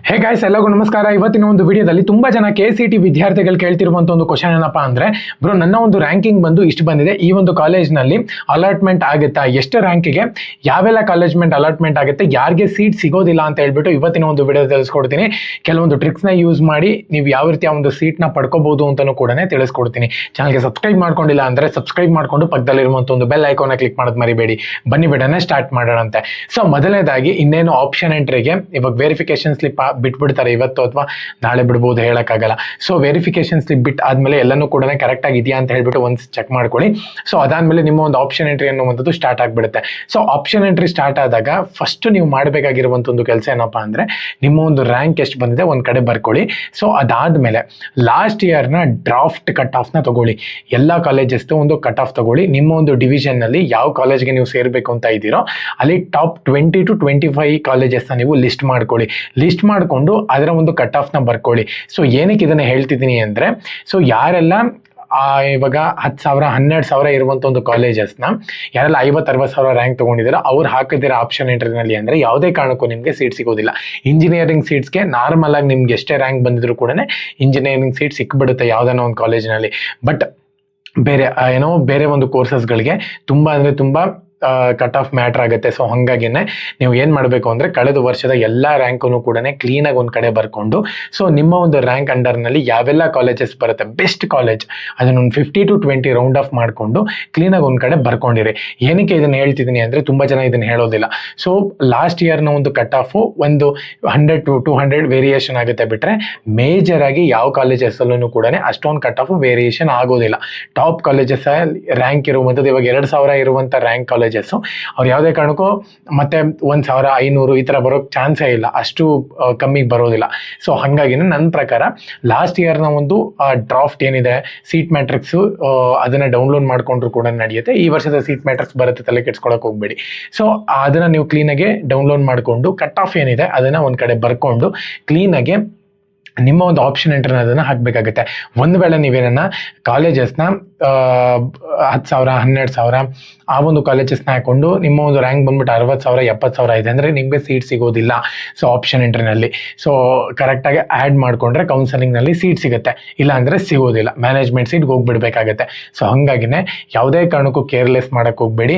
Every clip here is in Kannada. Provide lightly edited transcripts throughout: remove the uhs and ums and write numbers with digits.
ಹೇ ಗಾಯ್ಸ್, ಎಲ್ಲರಿಗೂ ನಮಸ್ಕಾರ. ಇವತ್ತಿನ ಒಂದು ವಿಡಿಯೋದಲ್ಲಿ ತುಂಬಾ ಜನ KCET ವಿದ್ಯಾರ್ಥಿಗಳು ಕೇಳ್ತಿರುವಂತ ಒಂದು ಕ್ವಶನ್ ಏನಪ್ಪಾ ಅಂದ್ರೆ, ಬ್ರೋ ನನ್ನ ಒಂದು ರ್ಯಾಂಕಿಂಗ್ ಬಂದು ಇಷ್ಟು ಬಂದಿದೆ, ಈ ಒಂದು ಕಾಲೇಜ್ನಲ್ಲಿ ಅಲಾಟ್ಮೆಂಟ್ ಆಗುತ್ತಾ, ಎಷ್ಟು ರ್ಯಾಂಕಿಗೆ ಯಾವೆಲ್ಲ ಕಾಲೇಜ್ಮೆಂಟ್ ಅಲಾಟ್ಮೆಂಟ್ ಆಗುತ್ತೆ, ಯಾರಿಗೆ ಸೀಟ್ ಸಿಗೋದಿಲ್ಲ ಅಂತ ಹೇಳ್ಬಿಟ್ಟು ಇವತ್ತಿನ ಒಂದು ವಿಡಿಯೋ ತಿಳಿಸ್ಕೊಡ್ತೀನಿ. ಕೆಲವೊಂದು ಟ್ರಿಕ್ಸ್ನ ಯೂಸ್ ಮಾಡಿ ನೀವು ಯಾವ ರೀತಿಯ ಒಂದು ಸೀಟ್ನ ಪಡ್ಕೋಬಹುದು ಅಂತಲೂ ಕೂಡ ತಿಳಿಸ್ಕೊಡ್ತೀನಿ. ಚಾನಲ್ಗೆ ಸಬ್ಸ್ಕ್ರೈಬ್ ಮಾಡ್ಕೊಂಡಿಲ್ಲ ಅಂದ್ರೆ ಸಬ್ಸ್ಕ್ರೈಬ್ ಮಾಡ್ಕೊಂಡು ಪಕ್ಕದಲ್ಲಿರುವಂಥ ಒಂದು ಬೆಲ್ ಐಕಾನ್ ಕ್ಲಿಕ್ ಮಾಡೋದು ಮರಿಬೇಡಿ. ಬನ್ನಿ ವಿಡಿಯೋನ ಸ್ಟಾರ್ಟ್ ಮಾಡೋಣಂತೆ. ಸೊ ಮೊದಲನೇದಾಗಿ ಇನ್ನೇನು ಆಪ್ಷನ್ ಎಂಟ್ರಿಗೆ ಇವಾಗ ವೆರಿಫಿಕೇಶನ್ ಸ್ಲಿಪ್ ಬಿಟ್ಬಿಡ್ತಾರೆ, ಇವತ್ತು ಅಥವಾ ನಾಳೆ ಬಿಡ್ಬೋದು, ಹೇಳಕ್ಕಾಗಲ್ಲ. ಸೊ ವೆರಿಫಿಕೇಶನ್ ಸ್ಲಿಪ್ ಬಿಟ್ಟು ಆದ್ಮೇಲೆ ಎಲ್ಲನೂ ಕೂಡ ಕರೆಕ್ಟ್ ಆಗಿದೆಯಾ ಅಂತ ಹೇಳ್ಬಿಟ್ಟು ಒಂದು ಚೆಕ್ ಮಾಡ್ಕೊಳ್ಳಿ. ಸೊ ಅದಾದ್ಮೇಲೆ ನಿಮ್ಮ ಒಂದು ಆಪ್ಷನ್ ಎಂಟ್ರಿ ಅನ್ನುವಂಥದ್ದು ಸ್ಟಾರ್ಟ್ ಆಗಿಬಿಡುತ್ತೆ. ಸೊ ಆಪ್ಷನ್ ಎಂಟ್ರಿ ಸ್ಟಾರ್ಟ್ ಆದಾಗ ಫಸ್ಟ್ ನೀವು ಮಾಡಬೇಕಾಗಿರುವಂಥ ಒಂದು ಕೆಲಸ ಏನಪ್ಪಾ ಅಂದ್ರೆ, ನಿಮ್ಮ ಒಂದು ರ್ಯಾಂಕ್ ಎಷ್ಟು ಬಂದಿದೆ ಒಂದ್ ಕಡೆ ಬರ್ಕೊಳ್ಳಿ. ಸೊ ಅದಾದ್ಮೇಲೆ ಲಾಸ್ಟ್ ಇಯರ್ನ ಡ್ರಾಫ್ಟ್ ಕಟ್ ಆಫ್ನ ತಗೊಳ್ಳಿ. ಎಲ್ಲ ಕಾಲೇಜಸ್ ಒಂದು ಕಟ್ ಆಫ್ ತಗೊಳ್ಳಿ. ನಿಮ್ಮ ಒಂದು ಡಿವಿಷನ್ ನಲ್ಲಿ ಯಾವ ಕಾಲೇಜ್ಗೆ ನೀವು ಸೇರ್ಬೇಕು ಅಂತ ಇದ್ದೀರೋ ಅಲ್ಲಿ ಟಾಪ್ 20 to 25 ಕಾಲೇಜಸ್ ನೀವು ಲಿಸ್ಟ್ ಮಾಡ್ಕೊಳ್ಳಿ. ಲಿಸ್ಟ್ ಮಾಡ್ಕೊಂಡು ಅದರ ಒಂದು ಕಟ್ ಆಫ್ನ ಬರ್ಕೊಳ್ಳಿ. ಸೊ ಏನಕ್ಕೆ ಇದನ್ನ ಹೇಳ್ತಿದ್ದೀನಿ ಅಂದ್ರೆ, ಸೊ ಯಾರೆಲ್ಲ ಇವಾಗ 10,000 12,000 ಇರುವಂತ ಒಂದು ಕಾಲೇಜಸ್ನ ಯಾರೆಲ್ಲ 50-60,000 ರ್ಯಾಂಕ್ ತಗೊಂಡಿದ್ದಾರೆ ಅವ್ರು ಹಾಕಿದಿರೋ ಆಪ್ಷನ್ ಎಂಟ್ರಿನಲ್ಲಿ ಅಂದ್ರೆ ಯಾವುದೇ ಕಾರಣಕ್ಕೂ ನಿಮಗೆ ಸೀಟ್ ಸಿಗೋದಿಲ್ಲ. ಇಂಜಿನಿಯರಿಂಗ್ ಸೀಟ್ಸ್ಗೆ ನಾರ್ಮಲ್ ಆಗಿ ನಿಮ್ಗೆ ಎಷ್ಟೇ ರ್ಯಾಂಕ್ ಬಂದಿದ್ರು ಕೂಡ ಇಂಜಿನಿಯರಿಂಗ್ ಸೀಟ್ ಸಿಕ್ಬಿಡುತ್ತೆ ಯಾವ್ದಾನ ಒಂದು ಕಾಲೇಜಿನಲ್ಲಿ. ಬಟ್ ಬೇರೆ ಒಂದು ಕೋರ್ಸಸ್ಗಳಿಗೆ ತುಂಬಾ ಅಂದ್ರೆ ತುಂಬಾ ಕಟ್ ಆಫ್ ಮ್ಯಾಟರ್ ಆಗುತ್ತೆ. ಸೊ ಹಂಗಾಗಿನೇ ನೀವು ಏನ್ ಮಾಡಬೇಕು ಅಂದ್ರೆ, ಕಳೆದ ವರ್ಷದ ಎಲ್ಲಾ ರ್ಯಾಂಕನ್ನು ಕೂಡ ಕ್ಲೀನಾಗಿ ಒಂದ್ ಕಡೆ ಬರ್ಕೊಂಡು, ಸೊ ನಿಮ್ಮ ಒಂದು ರ್ಯಾಂಕ್ ಅಂಡರ್ ನಲ್ಲಿ ಯಾವೆಲ್ಲ ಕಾಲೇಜಸ್ ಬರುತ್ತೆ, ಬೆಸ್ಟ್ ಕಾಲೇಜ್, ಅದನ್ನ ಒಂದು 50 to 20 ರೌಂಡ್ ಆಫ್ ಮಾಡ್ಕೊಂಡು ಕ್ಲೀನಾಗಿ ಒಂದ್ ಕಡೆ ಬರ್ಕೊಂಡಿರಿ. ಏನಕ್ಕೆ ಇದನ್ನ ಹೇಳ್ತಿದ್ದೀನಿ ಅಂದ್ರೆ, ತುಂಬಾ ಜನ ಇದನ್ನ ಹೇಳೋದಿಲ್ಲ. ಸೊ ಲಾಸ್ಟ್ ಇಯರ್ನ ಒಂದು ಕಟ್ ಆಫ್ ಒಂದು 100 to 200 ವೇರಿಯೇಷನ್ ಆಗುತ್ತೆ. ಬಿಟ್ರೆ ಮೇಜರ್ ಆಗಿ ಯಾವ ಕಾಲೇಜಸ್ ಅಲ್ಲೂ ಕೂಡ ಅಷ್ಟೊಂದು ಕಟ್ ಆಫ್ ವೇರಿಯೇಷನ್ ಆಗೋದಿಲ್ಲ. ಟಾಪ್ ಕಾಲೇಜಸ್ ರ್ಯಾಂಕ್ ಇರುವಂತದ್ದು ಇವಾಗ 2,000 ಇರುವಂತ ರ್ಯಾಂಕ್ ಕಾಲೇಜಸ್ ಅವ್ರು ಯಾವುದೇ ಕಾರಣಕ್ಕೂ ಮತ್ತೆ 1,500 ಈ ತರ ಬರೋಕ್ ಚಾನ್ಸೇ ಇಲ್ಲ, ಅಷ್ಟು ಕಮ್ಮಿಗೆ ಬರೋದಿಲ್ಲ. ಸೊ ಹಂಗಾಗಿ ನನ್ನ ಪ್ರಕಾರ ಲಾಸ್ಟ್ ಇಯರ್ನ ಒಂದು ಡ್ರಾಫ್ಟ್ ಏನಿದೆ ಸೀಟ್ ಮ್ಯಾಟ್ರಿಕ್ಸ್, ಅದನ್ನ ಡೌನ್ಲೋಡ್ ಮಾಡ್ಕೊಂಡ್ರು ಕೂಡ ನಡೆಯುತ್ತೆ. ಈ ವರ್ಷದ ಸೀಟ್ ಮ್ಯಾಟ್ರಿಕ್ಸ್ ಬರುತ್ತೆ, ತಲೆ ಕೆಡ್ಸ್ಕೊಳಕ್ ಹೋಗ್ಬೇಡಿ. ಸೊ ಅದನ್ನ ನೀವು ಕ್ಲೀನಾಗೆ ಡೌನ್ಲೋಡ್ ಮಾಡ್ಕೊಂಡು ಕಟ್ ಆಫ್ ಏನಿದೆ ಅದನ್ನ ಒಂದ್ ಕಡೆ ಬರ್ಕೊಂಡು ಕ್ಲೀನಾಗೆ ನಿಮ್ಮ ಒಂದು ಆಪ್ಷನ್ ಎಂಟ್ರನ್ನ ಅದನ್ನ ಹಾಕ್ಬೇಕಾಗುತ್ತೆ. ಒಂದು ವೇಳೆ ನೀವೇನ ಕಾಲೇಜಸ್ನ 10,000 12,000 ಆ ಒಂದು ಕಾಲೇಜಸ್ನ ಹಾಕೊಂಡು ನಿಮ್ಮ ಒಂದು ರ್ಯಾಂಕ್ ಬಂದ್ಬಿಟ್ಟು 60,000 70,000 ಇದೆ ಅಂದ್ರೆ ನಿಮ್ಗೆ ಸೀಟ್ ಸಿಗೋದಿಲ್ಲ. ಸೊ ಆಪ್ಷನ್ ಎಂಟ್ರಿನಲ್ಲಿ ಸೊ ಕರೆಕ್ಟಾಗಿ ಆ್ಯಡ್ ಮಾಡ್ಕೊಂಡ್ರೆ ಕೌನ್ಸಲಿಂಗ್ನಲ್ಲಿ ಸೀಟ್ ಸಿಗುತ್ತೆ, ಇಲ್ಲ ಅಂದ್ರೆ ಸಿಗೋದಿಲ್ಲ, ಮ್ಯಾನೇಜ್ಮೆಂಟ್ ಸೀಟ್ಗೆ ಹೋಗ್ಬಿಡ್ಬೇಕಾಗತ್ತೆ. ಸೊ ಹಂಗಾಗಿನೇ ಯಾವುದೇ ಕಾರಣಕ್ಕೂ ಕೇರ್ಲೆಸ್ ಮಾಡಕ್ ಹೋಗ್ಬೇಡಿ,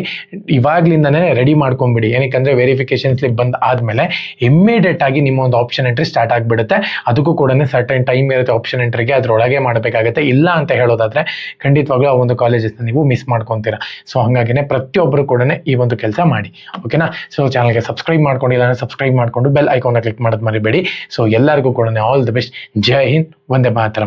ಇವಾಗ್ಲಿಂದನೇ ರೆಡಿ ಮಾಡ್ಕೊಂಬಿಡಿ. ಏನಕ್ಕಂದ್ರೆ ವೆರಿಫಿಕೇಶನ್ ಸ್ಲಿಪ್ ಬಂದ್ ಆದ್ಮೇಲೆ ಇಮ್ಮಿಡಿಯೇಟ್ ಆಗಿ ನಿಮ್ಮ ಒಂದು ಆಪ್ಷನ್ ಎಂಟ್ರಿ ಸ್ಟಾರ್ಟ್ ಆಗ್ಬಿಡುತ್ತೆ. ಅದಕ್ಕೂ ಕೂಡ ಸರ್ಟನ್ ಟೈಮ್ ಇರುತ್ತೆ ಆಪ್ಷನ್ ಎಂಟ್ರಿಗೆ, ಅದ್ರೊಳಗೆ ಮಾಡಬೇಕಾಗುತ್ತೆ. ಇಲ್ಲ ಅಂತ ಹೇಳೋದಾದ್ರೆ ಖಂಡಿತವಾಗ್ಲೂ ಆ ಒಂದು ಕಾಲೇಜಸ್ನ ನೀವು ಮಿಸ್ ಮಾಡ್ಕೊಂತೀರಾ. ಸೊ ಹಂಗಾಗಿನೇ ಪ್ರತಿಯೊಬ್ಬರು ಕೂಡ ಈ ಒಂದು ಕೆಲಸ ಮಾಡಿ, ಓಕೆನಾ. ಸೊ ಚಾನಲ್ಗೆ ಸಬ್ಸ್ಕ್ರೈಬ್ ಮಾಡ್ಕೊಂಡಿಲ್ಲ ಅಂದ್ರೆ ಸಬ್ಸ್ಕ್ರೈಬ್ ಮಾಡ್ಕೊಂಡು ಬೆಲ್ ಐಕಾನ್ ಕ್ಲಿಕ್ ಮಾಡೋದು ಮರಿಬೇಡಿ. ಸೊ ಎಲ್ಲರಿಗೂ ಕೂಡ all the best. Jai Hind, Vande Mataram.